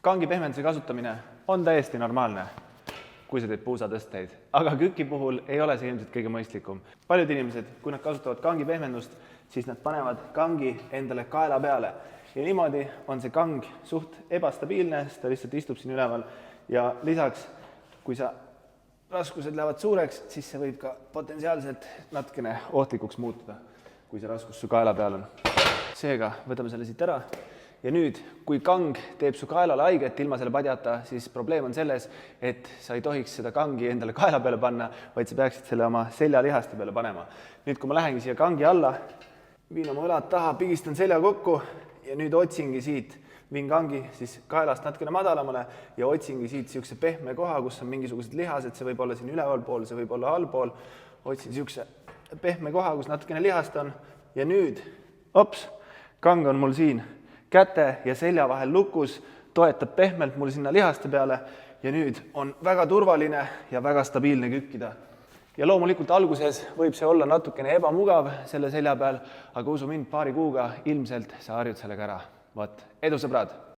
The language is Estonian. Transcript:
Kangi pehmenduse kasutamine on täiesti normaalne, kui sa teed puusatõsteid, aga KÜK-i puhul ei ole see ilmselt kõige mõistlikum. Paljud inimesed, kui nad kasutavad kangi pehmendust, siis nad panevad kangi endale kaela peale ja niimoodi on see kang suht ebastabiilne, sest ta lihtsalt istub siin üleval ja lisaks, kui sa raskused lähevad suureks, siis see võib ka potentsiaalselt natukene ohtlikuks muutuda, kui see raskus su kaela peal on. Seega võtame selle siit ära. Ja nüüd, kui kang teeb su kaelale haiget ilma selle padjata, siis probleem on selles, et sa ei tohiks seda kangi endale kaela peale panna, vaid sa peaksid selle oma seljalihaste peale panema. Nüüd, kui ma lähengi siia kangi alla, viin oma õlad taha, pigistan selja kokku ja nüüd otsingi siit, viin kangi siis kaelast natukene madalamale ja otsingi siit niisuguse pehme koha, kus on mingisugused lihased, see võib olla siin ülevalpool, see võib olla allpool. Otsin niisuguse pehme koha, kus natukene lihast on ja nüüd, kang on mul siin käte ja selja vahel lukus, toetab pehmelt mul sinna lihaste peale ja nüüd on väga turvaline ja väga stabiilne kükkida. Ja loomulikult alguses võib see olla natukene ebamugav selle selja peal, aga usu mind, paari kuuga ilmselt sa harjud sellega ära. Edu sõbrad!